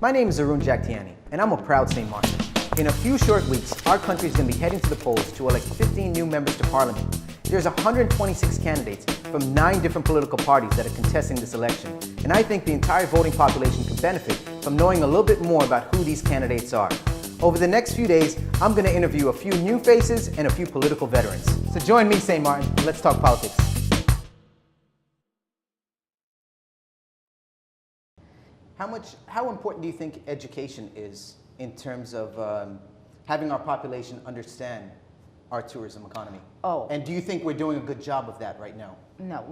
My name is Arun Jagtiani, and I'm a proud St. Maarten. In a few short weeks, our country is going to be heading to the polls to elect 15 new members to Parliament. There's 126 candidates from 9 different political parties that are contesting this election, and I think the entire voting population could benefit from knowing a little bit more about who these candidates are. Over the next few days, I'm going to interview a few new faces and a few political veterans. So join me, St. Maarten, and let's talk politics. How important do you think education is in terms of having our population understand our tourism economy? Oh. And do you think we're doing a good job of that right now? No,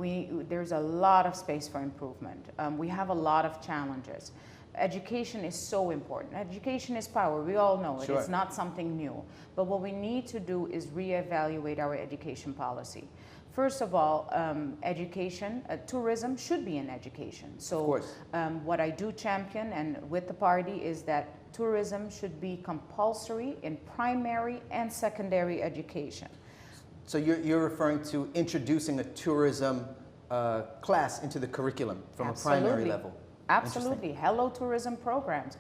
there's a lot of space for improvement. We have a lot of challenges. Education is so important. Education is power. We all know it. Sure. It's not something new. But what we need to do is reevaluate our education policy. First of all, education, tourism should be in education. So of course. What I do champion and with the party is that tourism should be compulsory in primary and secondary education. So you're referring to introducing a tourism class into the curriculum from Absolutely. a primary level? Absolutely. Hello tourism programs.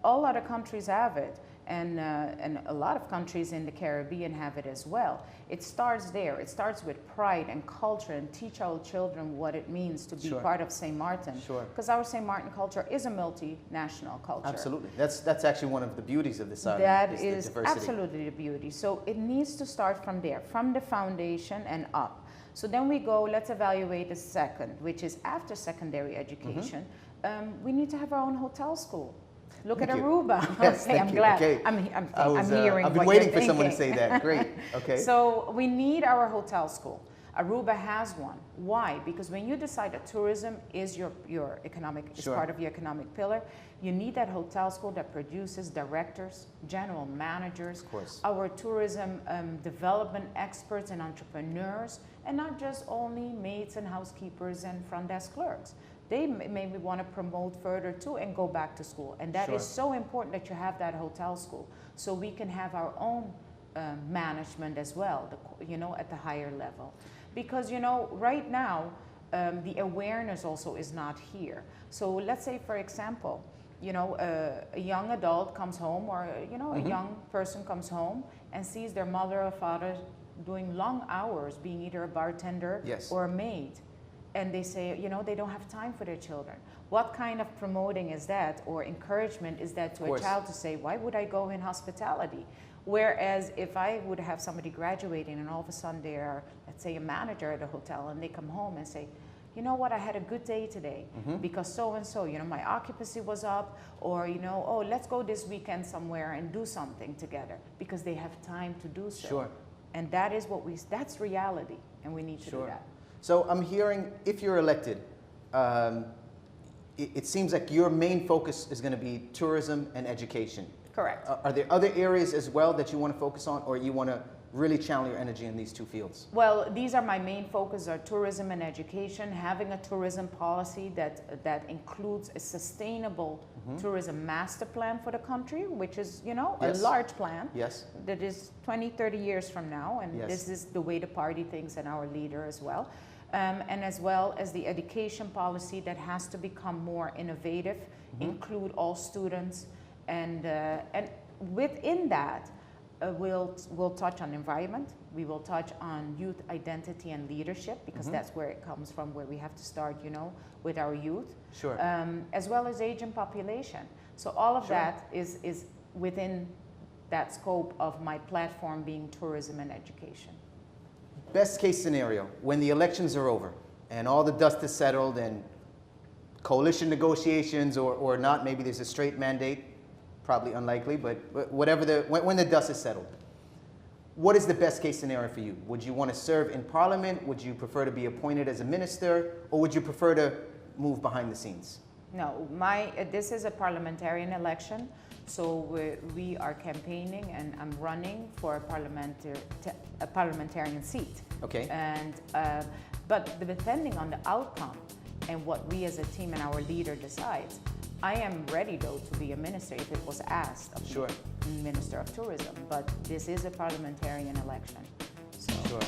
All other countries have it, and a lot of countries in the Caribbean have it as well. It starts there. It starts with pride and culture, and teach our children what it means to be Sure. part of St. Maarten. Sure. Because our St. Maarten culture is a multinational culture. Absolutely. That's actually one of the beauties of this island. That is is the diversity. absolutely the beauty. So it needs to start from there, from the foundation and up. So then we go, let's evaluate the second, which is after secondary education. We need to have our own hotel school. Look Thank at you. Aruba. Yes, Okay, thank I'm you. glad. Okay. I'm hearing I've been what waiting you're for someone to thinking. say that. Great. Okay. So we need our hotel school. Aruba has one. Why? Because when you decide that tourism is your economic, is Sure. part of your economic pillar, you need that hotel school that produces directors, general managers, Of course. our tourism development experts and entrepreneurs, and not just only maids and housekeepers and front desk clerks. They maybe want to promote further too and go back to school. And that Sure. is so important that you have that hotel school so we can have our own management as well, at the higher level. Because, right now, the awareness also is not here. So let's say, for example, a young adult comes home or, a young person comes home and sees their mother or father doing long hours being either a bartender Yes. or a maid. And they say, they don't have time for their children. What kind of promoting is that or encouragement is that to a child to say, why would I go in hospitality? Whereas if I would have somebody graduating and all of a sudden they are, let's say, a manager at a hotel and they come home and say, you know what, I had a good day today because so-and-so, my occupancy was up, or, oh, let's go this weekend somewhere and do something together because they have time to do so. Sure. And that is that's reality, and we need to do that. So I'm hearing, if you're elected, it seems like your main focus is going to be tourism and education. Correct. Are there other areas as well that you want to focus on, or you want to really channel your energy in these 2 fields? Well, these are my main focus, are tourism and education, having a tourism policy that includes a sustainable tourism master plan for the country, which is, a large plan. Yes. That is 20, 30 years from now, and Yes. this is the way the party thinks and our leader as well. And as well as the education policy that has to become more innovative, include all students, and within that, we'll touch on environment, we will touch on youth identity and leadership, because that's where it comes from, where we have to start, with our youth. Sure. As well as aging population. So all of that is within that scope of my platform being tourism and education. Best case scenario, when the elections are over and all the dust is settled and coalition negotiations or not, maybe there's a straight mandate, probably unlikely, but whatever when the dust is settled, what is the best case scenario for you? Would you want to serve in Parliament? Would you prefer to be appointed as a minister? Or would you prefer to move behind the scenes? No, this is a parliamentarian election. So we are campaigning, and I'm running for a parliamentarian seat. Okay. And but depending on the outcome and what we as a team and our leader decides, I am ready though to be a minister if it was asked of Sure. me, Minister of Tourism. But this is a parliamentarian election. So. Sure.